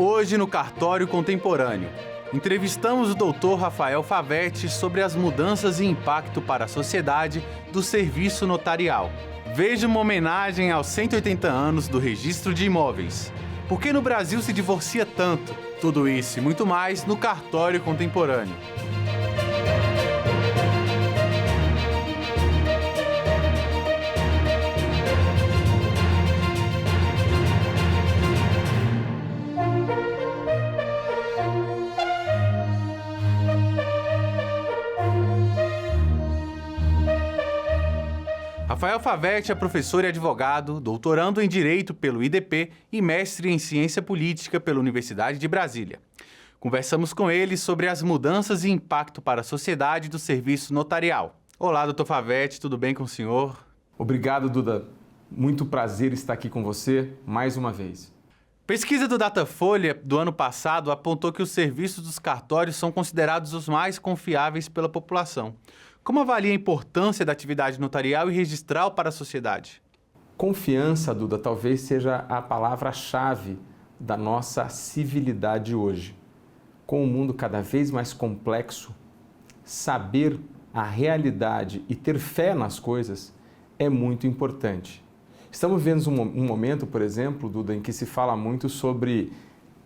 Hoje no Cartório Contemporâneo, entrevistamos o Dr. Rafael Favetti sobre as mudanças e impacto para a sociedade do serviço notarial. Veja uma homenagem aos 180 anos do registro de imóveis. Por que no Brasil se divorcia tanto? Tudo isso e muito mais no Cartório Contemporâneo. Rafael Favetti é professor e advogado, doutorando em Direito pelo IDP e mestre em Ciência Política pela Universidade de Brasília. Conversamos com ele sobre as mudanças e impacto para a sociedade do serviço notarial. Olá, doutor Favetti, tudo bem com o senhor? Obrigado, Duda. Muito prazer estar aqui com você mais uma vez. Pesquisa do Datafolha do ano passado apontou que os serviços dos cartórios são considerados os mais confiáveis pela população. Como avalia a importância da atividade notarial e registral para a sociedade? Confiança, Duda, talvez seja a palavra-chave da nossa civilidade hoje. Com o mundo cada vez mais complexo, saber a realidade e ter fé nas coisas é muito importante. Estamos vivendo um momento, por exemplo, Duda, em que se fala muito sobre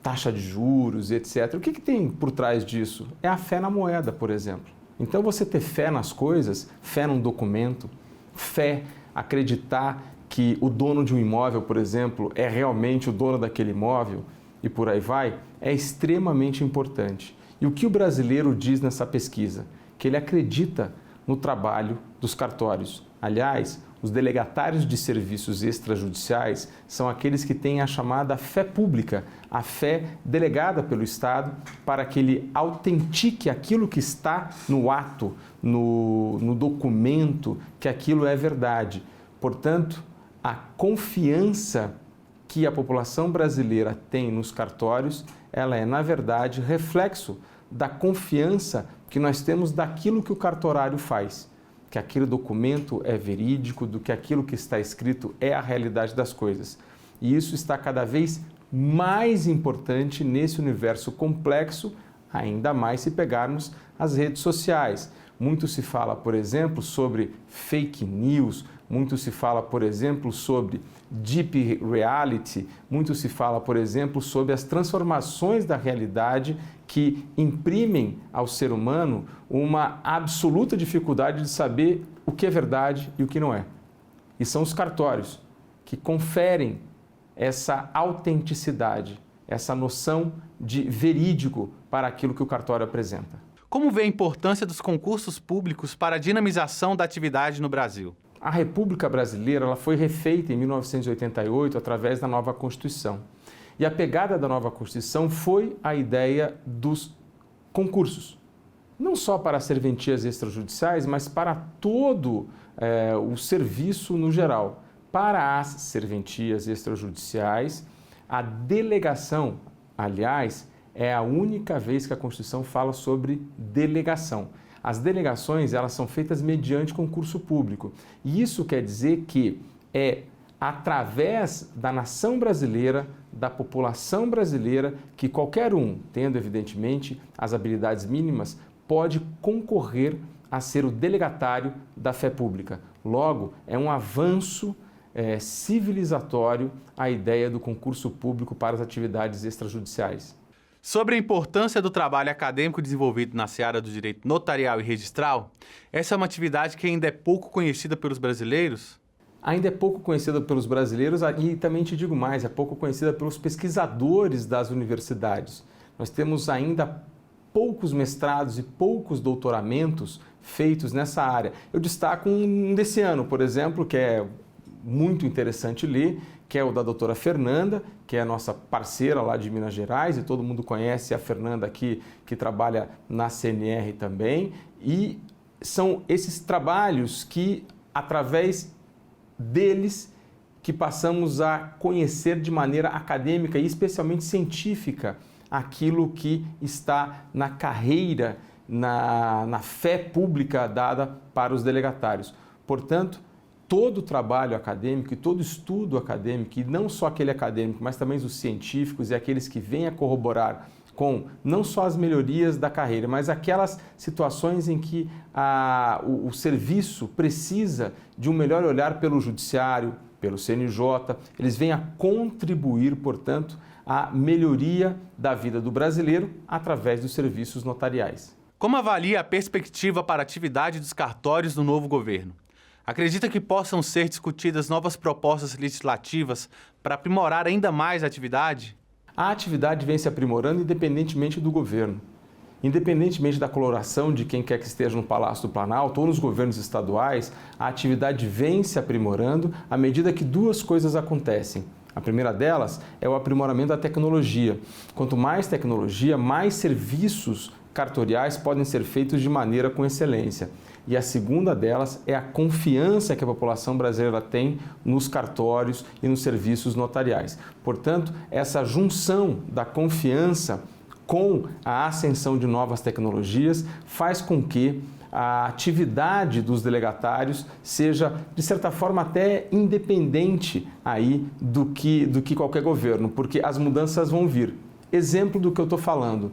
taxa de juros, etc. O que tem por trás disso? É a fé na moeda, por exemplo. Então, você ter fé nas coisas, fé num documento, fé, acreditar que o dono de um imóvel, por exemplo, é realmente o dono daquele imóvel e por aí vai, é extremamente importante. E o que o brasileiro diz nessa pesquisa? Que ele acredita no trabalho dos cartórios. Aliás, os delegatários de serviços extrajudiciais são aqueles que têm a chamada fé pública, a fé delegada pelo Estado para que ele autentique aquilo que está no ato, no documento, que aquilo é verdade. Portanto, a confiança que a população brasileira tem nos cartórios, ela é, na verdade, reflexo da confiança que nós temos daquilo que o cartorário faz. Que aquele documento é verídico, do que aquilo que está escrito é a realidade das coisas. E isso está cada vez mais importante nesse universo complexo, ainda mais se pegarmos as redes sociais. Muito se fala, por exemplo, sobre fake news, muito se fala, por exemplo, sobre deep reality, muito se fala, por exemplo, sobre as transformações da realidade que imprimem ao ser humano uma absoluta dificuldade de saber o que é verdade e o que não é. E são os cartórios que conferem essa autenticidade, essa noção de verídico para aquilo que o cartório apresenta. Como vê a importância dos concursos públicos para a dinamização da atividade no Brasil? A República Brasileira ela foi refeita em 1988 através da nova Constituição. E a pegada da nova Constituição foi a ideia dos concursos. Não só para as serventias extrajudiciais, mas para todo o serviço no geral. Para as serventias extrajudiciais, a delegação, aliás, é a única vez que a Constituição fala sobre delegação. As delegações, elas são feitas mediante concurso público. E isso quer dizer que é através da nação brasileira, da população brasileira, que qualquer um, tendo evidentemente as habilidades mínimas, pode concorrer a ser o delegatário da fé pública. Logo, é um avanço civilizatório a ideia do concurso público para as atividades extrajudiciais. Sobre a importância do trabalho acadêmico desenvolvido na seara do direito notarial e registral, essa é uma atividade que ainda é pouco conhecida pelos brasileiros? Ainda é pouco conhecida pelos brasileiros e também te digo mais, é pouco conhecida pelos pesquisadores das universidades. Nós temos ainda poucos mestrados e poucos doutoramentos feitos nessa área. Eu destaco um desse ano, por exemplo, que é muito interessante ler, que é o da doutora Fernanda, que é a nossa parceira lá de Minas Gerais, e todo mundo conhece a Fernanda aqui, que trabalha na CNR também, e são esses trabalhos que, através deles, que passamos a conhecer de maneira acadêmica e especialmente científica aquilo que está na carreira, na fé pública dada para os delegatários. Portanto, todo o trabalho acadêmico e todo estudo acadêmico, e não só aquele acadêmico, mas também os científicos e aqueles que vêm a corroborar com não só as melhorias da carreira, mas aquelas situações em que o serviço precisa de um melhor olhar pelo judiciário, pelo CNJ, eles vêm a contribuir, portanto, à melhoria da vida do brasileiro através dos serviços notariais. Como avalia a perspectiva para a atividade dos cartórios no novo governo? Acredita que possam ser discutidas novas propostas legislativas para aprimorar ainda mais a atividade? A atividade vem se aprimorando independentemente do governo. Independentemente da coloração de quem quer que esteja no Palácio do Planalto ou nos governos estaduais, a atividade vem se aprimorando à medida que duas coisas acontecem. A primeira delas é o aprimoramento da tecnologia. Quanto mais tecnologia, mais serviços cartoriais podem ser feitos de maneira com excelência. E a segunda delas é a confiança que a população brasileira tem nos cartórios e nos serviços notariais. Portanto, essa junção da confiança com a ascensão de novas tecnologias faz com que a atividade dos delegatários seja, de certa forma, até independente aí do que qualquer governo, porque as mudanças vão vir. Exemplo do que eu estou falando.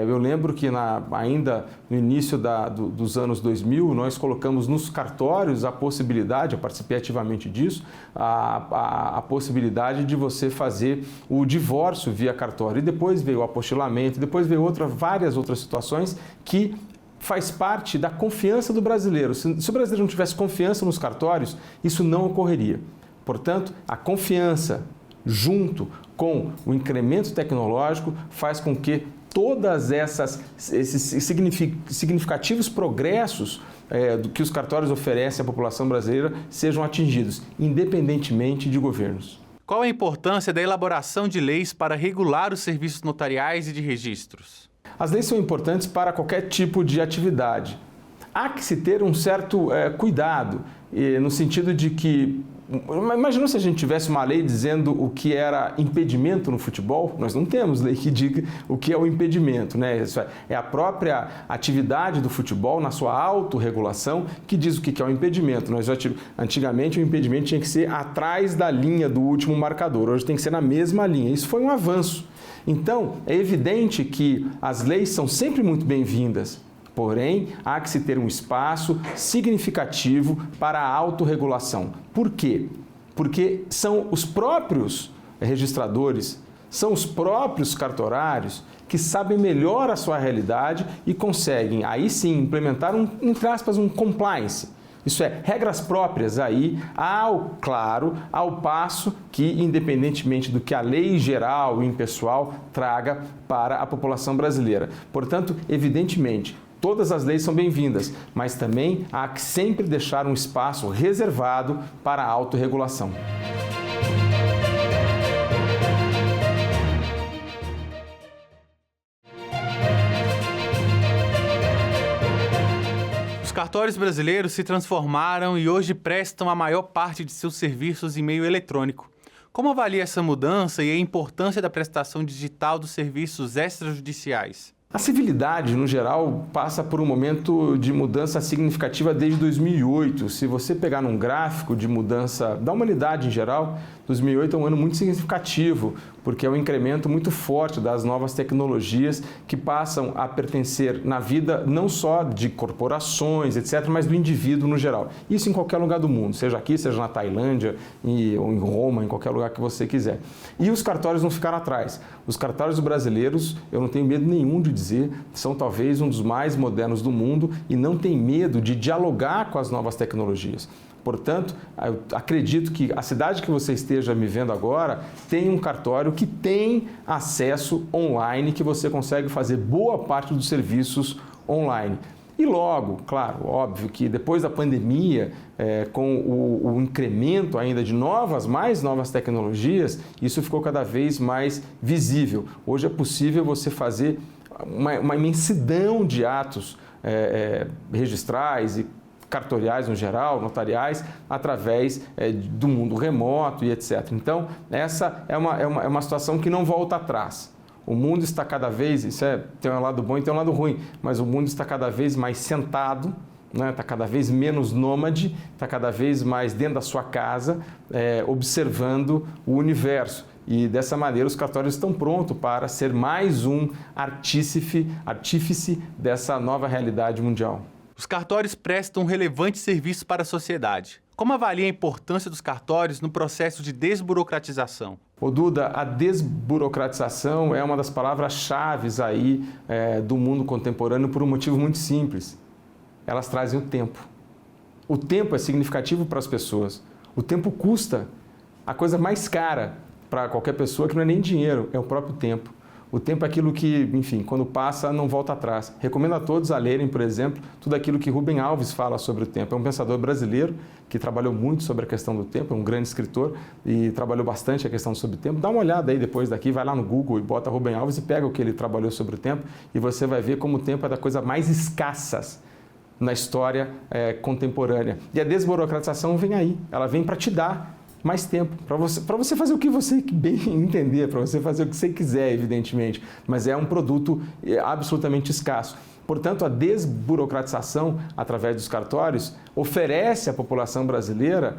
Eu lembro que ainda no início dos anos 2000, nós colocamos nos cartórios a possibilidade, eu participei ativamente disso, a possibilidade de você fazer o divórcio via cartório. E depois veio o apostilamento, depois veio várias outras situações que faz parte da confiança do brasileiro. Se o brasileiro não tivesse confiança nos cartórios, isso não ocorreria. Portanto, a confiança junto com o incremento tecnológico faz com que todas esses significativos progressos que os cartórios oferecem à população brasileira sejam atingidos, independentemente de governos. Qual a importância da elaboração de leis para regular os serviços notariais e de registros? As leis são importantes para qualquer tipo de atividade. Há que se ter um certo cuidado, no sentido de que, imagina se a gente tivesse uma lei dizendo o que era impedimento no futebol. Nós não temos lei que diga o que é o impedimento, né? Isso é a própria atividade do futebol, na sua autorregulação, que diz o que é o impedimento. Antigamente o impedimento tinha que ser atrás da linha do último marcador, hoje tem que ser na mesma linha. Isso foi um avanço. Então, é evidente que as leis são sempre muito bem-vindas. Porém, há que se ter um espaço significativo para a autorregulação. Por quê? Porque são os próprios registradores, são os próprios cartorários que sabem melhor a sua realidade e conseguem, aí sim, implementar entre aspas, um compliance. Isso é, regras próprias aí, ao passo que, independentemente do que a lei geral e impessoal traga para a população brasileira. Portanto, evidentemente, todas as leis são bem-vindas, mas também há que sempre deixar um espaço reservado para a autorregulação. Os cartórios brasileiros se transformaram e hoje prestam a maior parte de seus serviços em meio eletrônico. Como avalia essa mudança e a importância da prestação digital dos serviços extrajudiciais? A civilidade, no geral, passa por um momento de mudança significativa desde 2008. Se você pegar num gráfico de mudança da humanidade em geral, 2008 é um ano muito significativo, porque é um incremento muito forte das novas tecnologias que passam a pertencer na vida não só de corporações, etc., mas do indivíduo no geral. Isso em qualquer lugar do mundo, seja aqui, seja na Tailândia, ou em Roma, em qualquer lugar que você quiser. E os cartórios não ficaram atrás. Os cartórios brasileiros, eu não tenho medo nenhum de dizer, são talvez um dos mais modernos do mundo e não tem medo de dialogar com as novas tecnologias. Portanto, eu acredito que a cidade que você esteja me vendo agora tem um cartório que tem acesso online, que você consegue fazer boa parte dos serviços online. E logo, claro, óbvio que depois da pandemia, com o incremento ainda de mais novas tecnologias, isso ficou cada vez mais visível. Hoje é possível você fazer uma imensidão de atos registrais e cartoriais no geral, notariais, através do mundo remoto e etc. Então, essa é uma situação que não volta atrás. O mundo está cada vez, tem um lado bom e tem um lado ruim, mas o mundo está cada vez mais sentado né? Está cada vez menos nômade, está cada vez mais dentro da sua casa, observando o universo. E dessa maneira os cartórios estão prontos para ser mais um artífice dessa nova realidade mundial. Os cartórios prestam um relevante serviço para a sociedade. Como avalia a importância dos cartórios no processo de desburocratização? Ô Duda, a desburocratização é uma das palavras-chave aí do mundo contemporâneo por um motivo muito simples. Elas trazem o tempo. O tempo é significativo para as pessoas. O tempo custa. A coisa mais cara para qualquer pessoa que não é nem dinheiro, é o próprio tempo. O tempo é aquilo que, enfim, quando passa, não volta atrás. Recomendo a todos a lerem, por exemplo, tudo aquilo que Rubem Alves fala sobre o tempo. É um pensador brasileiro que trabalhou muito sobre a questão do tempo, é um grande escritor e trabalhou bastante a questão sobre o tempo. Dá uma olhada aí depois daqui, vai lá no Google e bota Rubem Alves e pega o que ele trabalhou sobre o tempo e você vai ver como o tempo é da coisa mais escassas na história contemporânea. E a desburocratização vem aí, ela vem para te dar mais tempo, para você fazer o que você bem entender, para você fazer o que você quiser, evidentemente, mas é um produto absolutamente escasso. Portanto, a desburocratização através dos cartórios oferece à população brasileira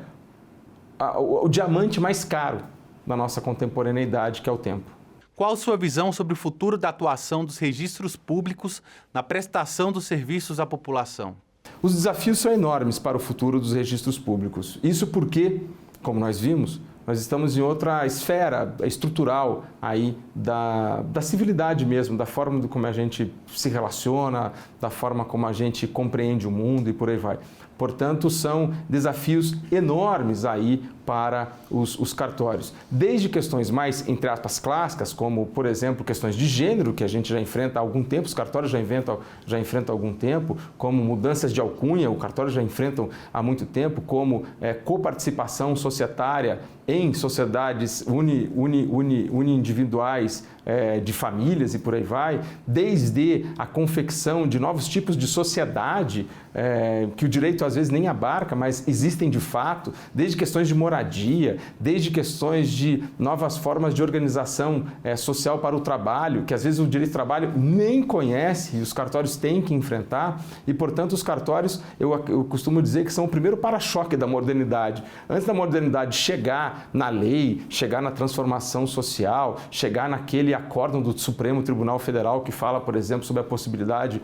o diamante mais caro da nossa contemporaneidade, que é o tempo. Qual sua visão sobre o futuro da atuação dos registros públicos na prestação dos serviços à população? Os desafios são enormes para o futuro dos registros públicos. Isso porque, como nós vimos, nós estamos em outra esfera estrutural aí da civilidade mesmo, da forma como a gente se relaciona, da forma como a gente compreende o mundo e por aí vai. Portanto, são desafios enormes aí para os cartórios. Desde questões mais, entre aspas, clássicas, como, por exemplo, questões de gênero, que a gente já enfrenta há algum tempo, os cartórios já enfrentam há algum tempo, como mudanças de alcunha, o cartório já enfrentam há muito tempo, como coparticipação societária em sociedades uni-individuais de famílias e por aí vai, desde a confecção de novos tipos de sociedade, que o direito às vezes nem abarca, mas existem de fato, desde questões de moradia, desde questões de novas formas de organização social para o trabalho, que às vezes o direito do trabalho nem conhece e os cartórios têm que enfrentar, e portanto os cartórios, eu costumo dizer que são o primeiro para-choque da modernidade. Antes da modernidade chegar na lei, chegar na transformação social, chegar naquele acórdão do Supremo Tribunal Federal que fala, por exemplo, sobre a possibilidade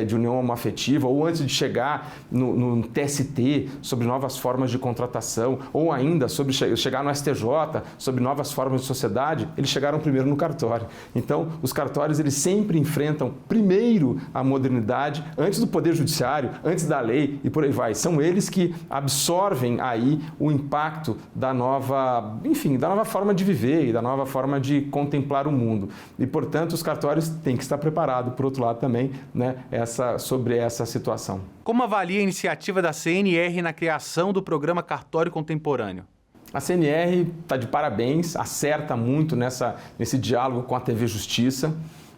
de união homoafetiva, ou antes de chegar no TST sobre novas formas de contratação, ou ainda sobre chegar no STJ sobre novas formas de sociedade, eles chegaram primeiro no cartório. Então, os cartórios eles sempre enfrentam primeiro a modernidade, antes do Poder Judiciário, antes da lei e por aí vai. São eles que absorvem aí o impacto da nova forma de viver e da nova forma de contemplar o mundo. E, portanto, os cartórios têm que estar preparados, por outro lado também, né, sobre essa situação. Como avalia a iniciativa da CNR na criação do programa Cartório Contemporâneo? A CNR está de parabéns, acerta muito nesse diálogo com a TV Justiça,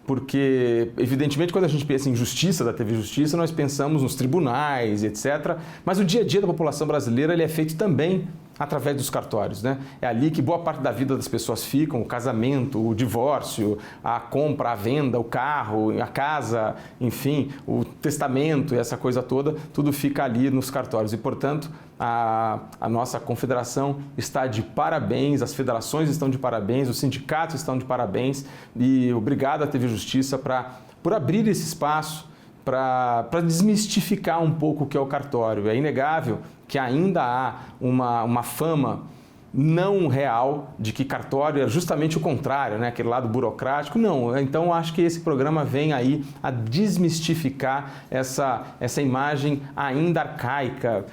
porque, evidentemente, quando a gente pensa em justiça da TV Justiça, nós pensamos nos tribunais, etc. Mas o dia a dia da população brasileira ele é feito também através dos cartórios, né? É ali que boa parte da vida das pessoas ficam, o casamento, o divórcio, a compra, a venda, o carro, a casa, enfim, o testamento, essa coisa toda, tudo fica ali nos cartórios. E, portanto, a nossa confederação está de parabéns, as federações estão de parabéns, os sindicatos estão de parabéns e obrigado à TV Justiça por abrir esse espaço para desmistificar um pouco o que é o cartório. É inegável que ainda há uma fama não real de que cartório é justamente o contrário, né? Aquele lado burocrático. Não, então acho que esse programa vem aí a desmistificar essa imagem ainda arcaica,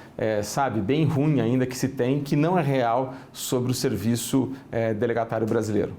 bem ruim ainda que se tem, que não é real sobre o serviço delegatário brasileiro.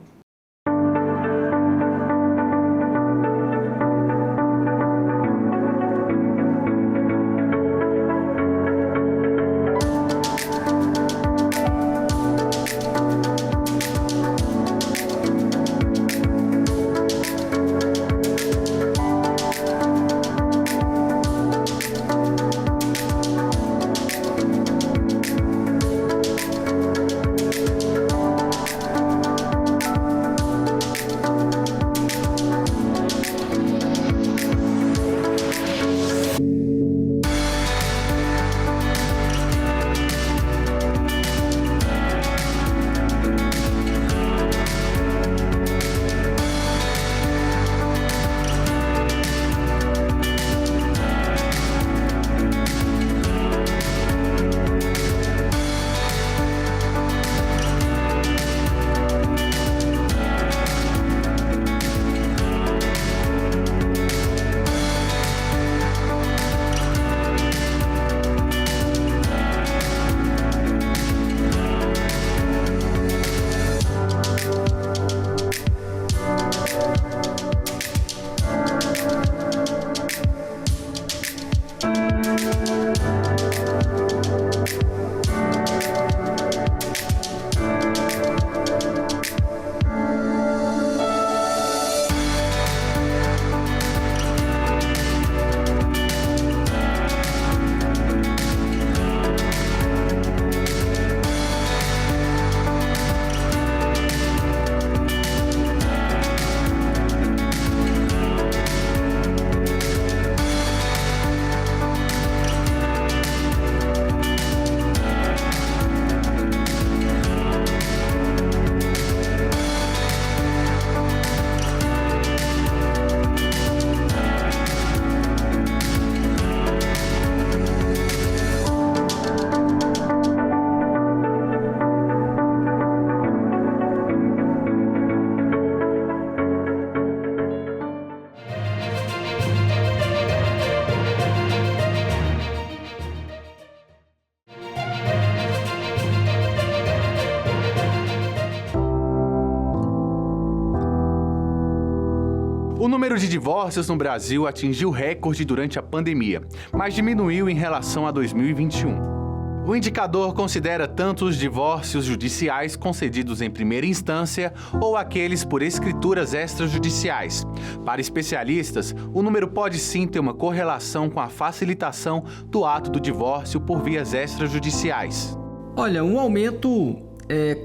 O número de divórcios no Brasil atingiu recorde durante a pandemia, mas diminuiu em relação a 2021. O indicador considera tanto os divórcios judiciais concedidos em primeira instância ou aqueles por escrituras extrajudiciais. Para especialistas, o número pode sim ter uma correlação com a facilitação do ato do divórcio por vias extrajudiciais. Olha, um aumento,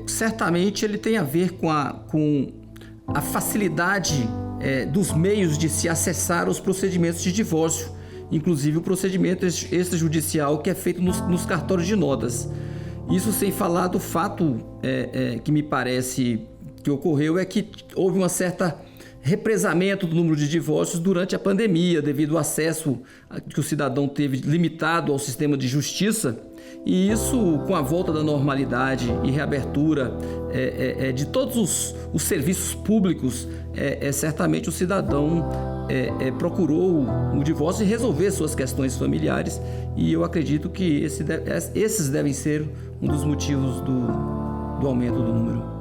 certamente ele tem a ver com a facilidade dos meios de se acessar os procedimentos de divórcio. Inclusive o procedimento extrajudicial que é feito nos cartórios de notas. Isso sem falar do fato que me parece que ocorreu, é que houve uma certa represamento do número de divórcios durante a pandemia, devido ao acesso que o cidadão teve limitado ao sistema de justiça. E isso, com a volta da normalidade e reabertura de todos os serviços públicos, certamente o cidadão procurou o divórcio e resolver suas questões familiares. E eu acredito que esses devem ser um dos motivos do aumento do número.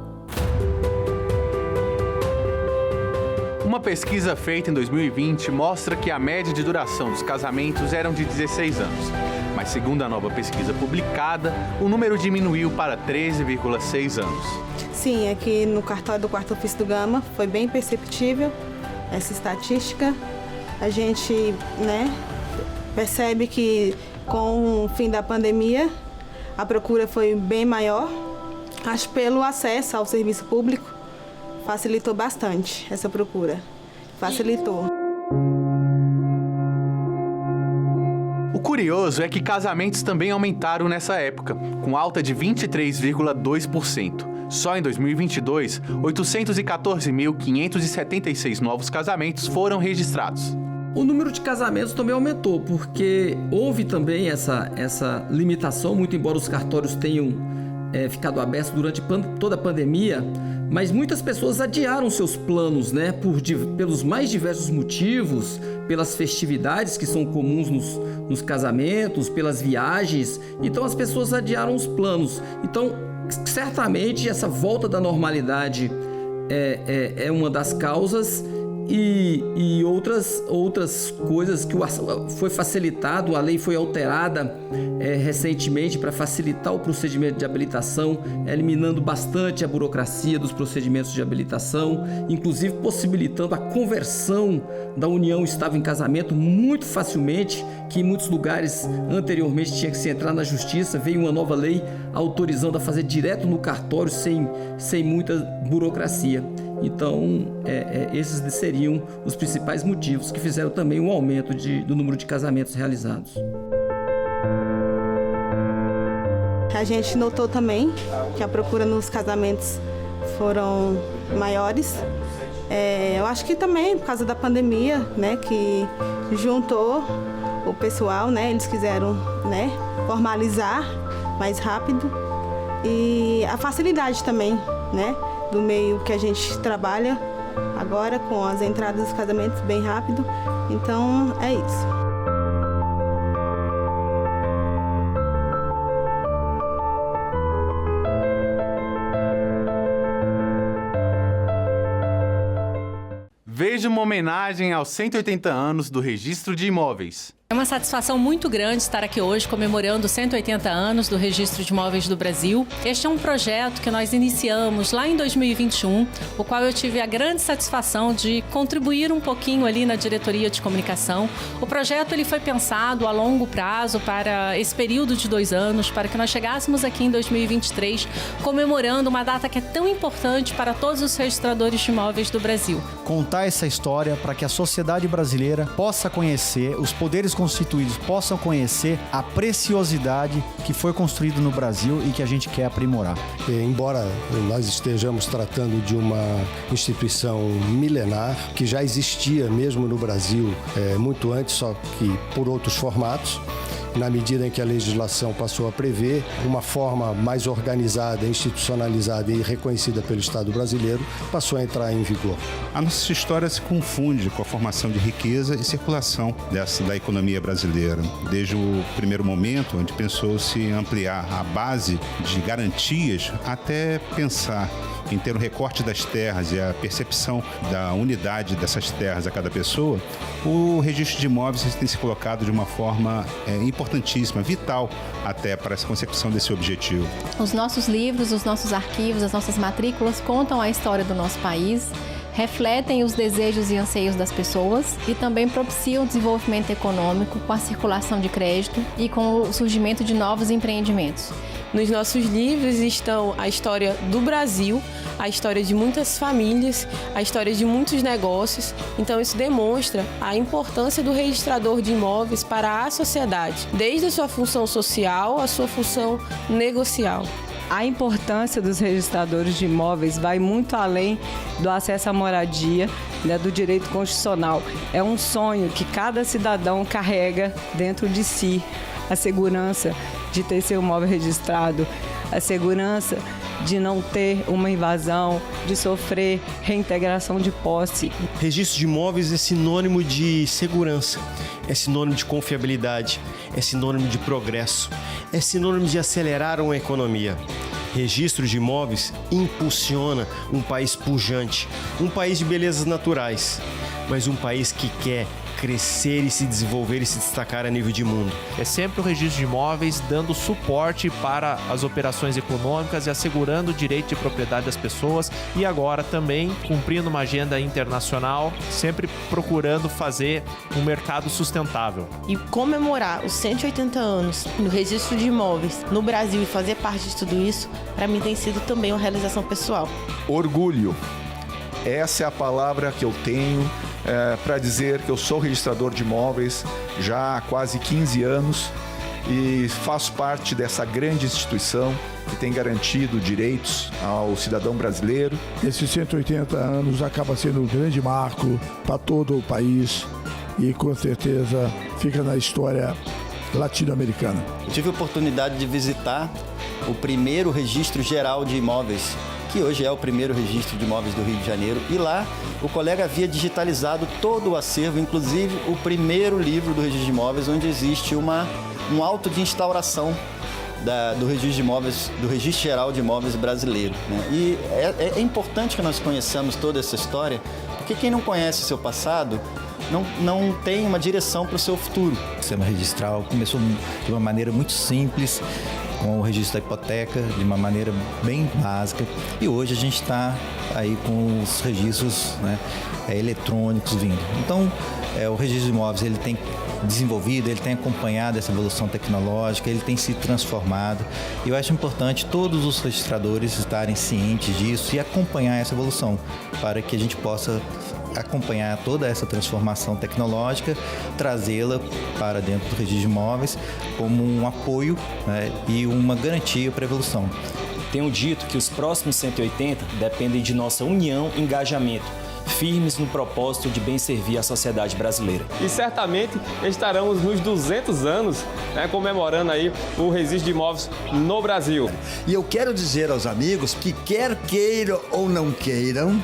Uma pesquisa feita em 2020 mostra que a média de duração dos casamentos eram de 16 anos. Mas segundo a nova pesquisa publicada, o número diminuiu para 13,6 anos. Sim, aqui no cartório do Quarto Ofício do Gama foi bem perceptível essa estatística. A gente, percebe que com o fim da pandemia a procura foi bem maior. Acho que pelo acesso ao serviço público facilitou bastante essa procura. Facilitou. O curioso é que casamentos também aumentaram nessa época, com alta de 23,2%. Só em 2022, 814.576 novos casamentos foram registrados. O número de casamentos também aumentou, porque houve também essa limitação, muito embora os cartórios tenham ficado abertos durante toda a pandemia, mas muitas pessoas adiaram seus planos, pelos mais diversos motivos, pelas festividades que são comuns nos casamentos, pelas viagens. Então as pessoas adiaram os planos. Então, certamente essa volta da normalidade é uma das causas, e outras coisas que foi facilitado, a lei foi alterada recentemente para facilitar o procedimento de habilitação, eliminando bastante a burocracia dos procedimentos de habilitação, inclusive possibilitando a conversão da união estável em casamento muito facilmente, que em muitos lugares anteriormente tinha que se entrar na justiça. Veio uma nova lei autorizando a fazer direto no cartório sem muita burocracia. Então, esses seriam os principais motivos que fizeram também o aumento do número de casamentos realizados. A gente notou também que a procura nos casamentos foram maiores. Eu acho que também por causa da pandemia, que juntou o pessoal, eles quiseram, formalizar mais rápido. E a facilidade também, do meio que a gente trabalha agora, com as entradas dos casamentos bem rápido. Então, é isso. Veja uma homenagem aos 180 anos do Registro de Imóveis. É uma satisfação muito grande estar aqui hoje comemorando 180 anos do Registro de Imóveis do Brasil. Este é um projeto que nós iniciamos lá em 2021, o qual eu tive a grande satisfação de contribuir um pouquinho ali na diretoria de comunicação. O projeto ele foi pensado a longo prazo para esse período de 2 anos, para que nós chegássemos aqui em 2023 comemorando uma data que é tão importante para todos os registradores de imóveis do Brasil. Contar essa história para que a sociedade brasileira possa conhecer, os poderes constituídos possam conhecer a preciosidade que foi construída no Brasil e que a gente quer aprimorar. Embora nós estejamos tratando de uma instituição milenar, que já existia mesmo no Brasil muito antes, só que por outros formatos, na medida em que a legislação passou a prever uma forma mais organizada, institucionalizada e reconhecida pelo Estado brasileiro, passou a entrar em vigor. A nossa história se confunde com a formação de riqueza e circulação da economia brasileira. Desde o primeiro momento, onde pensou-se em ampliar a base de garantias, até pensar em ter um recorte das terras e a percepção da unidade dessas terras a cada pessoa, o registro de imóveis tem se colocado de uma forma importantíssima, vital até para essa consecução desse objetivo. Os nossos livros, os nossos arquivos, as nossas matrículas contam a história do nosso país, refletem os desejos e anseios das pessoas e também propiciam o desenvolvimento econômico com a circulação de crédito e com o surgimento de novos empreendimentos. Nos nossos livros estão a história do Brasil, a história de muitas famílias, a história de muitos negócios. Então isso demonstra a importância do registrador de imóveis para a sociedade, desde a sua função social à sua função negocial. A importância dos registradores de imóveis vai muito além do acesso à moradia, do direito constitucional. É um sonho que cada cidadão carrega dentro de si. A segurança de ter seu imóvel registrado, a segurança de não ter uma invasão, de sofrer reintegração de posse. Registro de imóveis é sinônimo de segurança, é sinônimo de confiabilidade, é sinônimo de progresso, é sinônimo de acelerar uma economia. Registro de imóveis impulsiona um país pujante, um país de belezas naturais, mas um país que quer crescer e se desenvolver e se destacar a nível de mundo. É sempre o registro de imóveis dando suporte para as operações econômicas e assegurando o direito de propriedade das pessoas e agora também cumprindo uma agenda internacional, sempre procurando fazer um mercado sustentável. E comemorar os 180 anos do registro de imóveis no Brasil e fazer parte de tudo isso, para mim tem sido também uma realização pessoal. Orgulho. Essa é a palavra que eu tenho para dizer que eu sou registrador de imóveis já há quase 15 anos e faço parte dessa grande instituição que tem garantido direitos ao cidadão brasileiro. Esses 180 anos acaba sendo um grande marco para todo o país e com certeza fica na história latino-americana. Tive a oportunidade de visitar o primeiro registro geral de imóveis, que hoje é o primeiro registro de imóveis do Rio de Janeiro, e lá o colega havia digitalizado todo o acervo, inclusive o primeiro livro do registro de imóveis, onde existe um auto de instauração do registro de imóveis, do registro geral de imóveis brasileiro, né? E é importante que nós conheçamos toda essa história, porque quem não conhece o seu passado não tem uma direção para o seu futuro. O sistema registral começou de uma maneira muito simples, com o registro da hipoteca, de uma maneira bem básica, e hoje a gente está aí com os registros, né, eletrônicos vindo. Então, o registro de imóveis ele tem desenvolvido, ele tem acompanhado essa evolução tecnológica, ele tem se transformado, e eu acho importante todos os registradores estarem cientes disso e acompanhar essa evolução, para que a gente possa acompanhar toda essa transformação tecnológica, trazê-la para dentro do registro de imóveis como um apoio, né, e uma garantia para a evolução. Tenho dito que os próximos 180 dependem de nossa união e engajamento, firmes no propósito de bem servir a sociedade brasileira. E certamente estaremos nos 200 anos, né, comemorando aí o registro de imóveis no Brasil. E eu quero dizer aos amigos que quer queiram ou não queiram,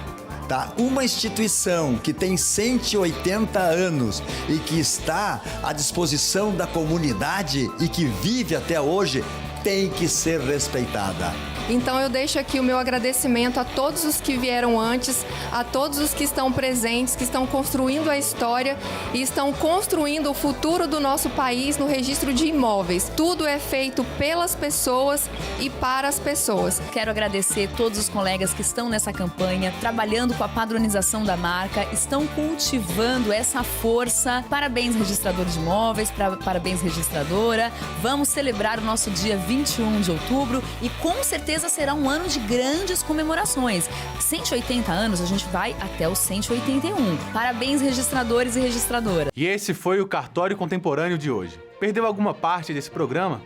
tá? Uma instituição que tem 180 anos e que está à disposição da comunidade e que vive até hoje, tem que ser respeitada. Então eu deixo aqui o meu agradecimento a todos os que vieram antes, a todos os que estão presentes, que estão construindo a história e estão construindo o futuro do nosso país no registro de imóveis. Tudo é feito pelas pessoas e para as pessoas. Quero agradecer todos os colegas que estão nessa campanha, trabalhando com a padronização da marca, estão cultivando essa força. Parabéns, registrador de imóveis, parabéns, registradora. Vamos celebrar o nosso dia 21 de outubro e com certeza será um ano de grandes comemorações. 180 anos, a gente vai até os 181. Parabéns, registradores e registradoras. E esse foi o Cartório Contemporâneo de hoje. Perdeu alguma parte desse programa?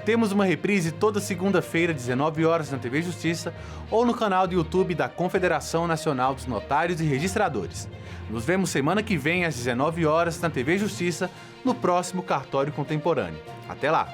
Temos uma reprise toda segunda-feira, 19 horas, na TV Justiça ou no canal do YouTube da Confederação Nacional dos Notários e Registradores. Nos vemos semana que vem, às 19 horas, na TV Justiça, no próximo Cartório Contemporâneo. Até lá!